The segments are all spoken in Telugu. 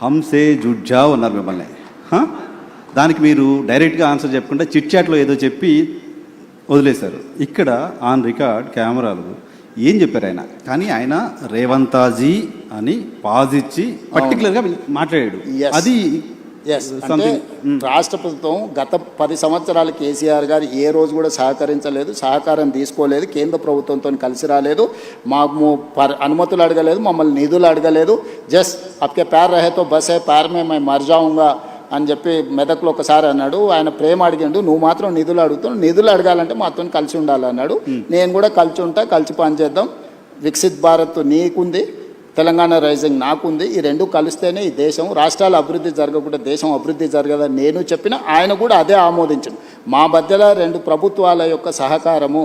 హంసే జుడ్జా ఉన్నారు మిమ్మల్ని. దానికి మీరు డైరెక్ట్గా ఆన్సర్ చెప్పకుండా చిట్ చాట్లో ఏదో చెప్పి వదిలేశారు. ఇక్కడ ఆన్ రికార్డ్ కెమెరాలు ఏం చెప్పారు ఆయన, కానీ ఆయన రేవంతాజీ అని పాజ్ ఇచ్చి పర్టికులర్గా మాట్లాడాడు. అది అంటే రాష్ట్ర ప్రభుత్వం గత 10 సంవత్సరాలు కేసీఆర్ గారు ఏ రోజు కూడా సహకరించలేదు, సహకారం తీసుకోలేదు, కేంద్ర ప్రభుత్వంతో కలిసి రాలేదు, మాకు అనుమతులు అడగలేదు, మమ్మల్ని నిధులు అడగలేదు. జస్ట్ అప్కే ప్యార్ రహేతో బస్ హే ప్యార్ మే మై మర్ జాऊंगा అని చెప్పి మెదక్లో ఒకసారి అన్నాడు. ఆయన ప్రేమ అడిగిండు, నువ్వు మాత్రం నిధులు అడుగుతున్నావు, నిధులు అడగాలంటే మాతో కలిసి ఉండాలన్నాడు. నేను కూడా కలిసి ఉంటా, కలిసి పనిచేద్దాం. వికసిత్ భారత్ నీకుంది, తెలంగాణ రైజింగ్ నాకుంది, ఈ రెండు కలిస్తేనే ఈ దేశం రాష్ట్రాల అభివృద్ధి జరగకుండా దేశం అభివృద్ధి జరగదని నేను చెప్పిన, ఆయన కూడా అదే ఆమోదించను. మా మధ్యలో 2 ప్రభుత్వాల యొక్క సహకారము,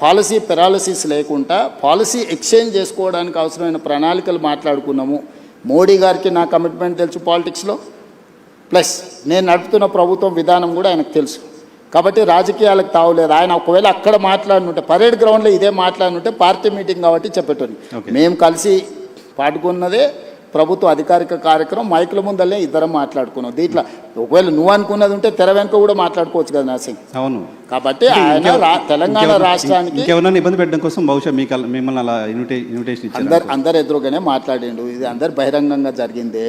పాలసీ పెరాలసిస్ లేకుండా పాలసీ ఎక్స్చేంజ్ చేసుకోవడానికి అవసరమైన ప్రణాళికలు మాట్లాడుకున్నాము. మోడీ గారికి నా కమిట్మెంట్ తెలుసు పాలిటిక్స్లో, ప్లస్ నేను నడుపుతున్న ప్రభుత్వం విధానం కూడా ఆయనకు తెలుసు. కాబట్టి రాజకీయాలకు తావులేదు. ఆయన ఒకవేళ అక్కడ మాట్లాడినుంటే, పరేడ్ గ్రౌండ్లో ఇదే మాట్లాడినుంటే పార్టీ మీటింగ్ కాబట్టి చెప్పేటోని. మేము కలిసి పాడుకున్నదే ప్రభుత్వ అధికారిక కార్యక్రమం, మైకుల ముందలే ఇద్దరం మాట్లాడుకున్నాం. దీంట్లో ఒకవేళ నువ్వు అనుకున్నది ఉంటే తెర వెనుక కూడా మాట్లాడుకోవచ్చు కదా నర్సింగ్. అవును. కాబట్టి ఆయన తెలంగాణ రాష్ట్రానికి ఇబ్బంది పెట్టడం కోసం బహుశా మిమ్మల్ని అలా ఇన్విటేషన్ అందరు ఎదురుగానే మాట్లాడిండు. ఇది అందరు బహిరంగంగా జరిగిందే.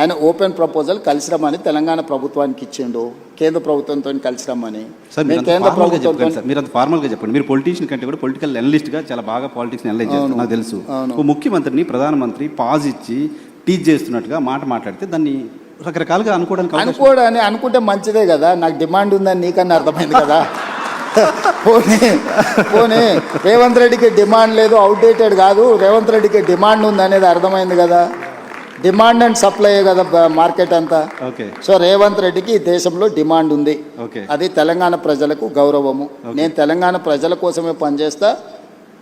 ఆయన ఓపెన్ ప్రపోజల్ కలిసి రమ్మని తెలంగాణ ప్రభుత్వానికి ఇచ్చిండు, కేంద్ర ప్రభుత్వంతో కలిసి రమ్మని. కేంద్ర ప్రభుత్వం మీరు అంత ఫార్మల్గా చెప్పండి. మీరు పొలిటీషియన్ కంటే కూడా పొలిటికల్ అనలిస్ట్గా చాలా బాగా పాలిటిక్స్ అనలైజ్ చేస్తారు, నాకు తెలుసు. ముఖ్యమంత్రిని ప్రధానమంత్రి పాజ్ ఇచ్చి టీచ్ చేస్తున్నట్టుగా మాట్లాడితే దాన్ని రకరకాలుగా అనుకుంటే మంచిదే కదా. నాకు డిమాండ్ ఉందని నీకన్నా అర్థమైంది కదా. పోనీ రేవంత్ రెడ్డికి డిమాండ్ లేదు, అవుట్డేటెడ్ కాదు, రేవంత్ రెడ్డికి డిమాండ్ ఉంది అనేది అర్థమైంది కదా. డిమాండ్ అండ్ సప్లై కదా మార్కెట్ అంతా. సో రేవంత్ రెడ్డికి ఈ దేశంలో డిమాండ్ ఉంది, అది తెలంగాణ ప్రజలకు గౌరవము. నేను తెలంగాణ ప్రజల కోసమే పనిచేస్తా.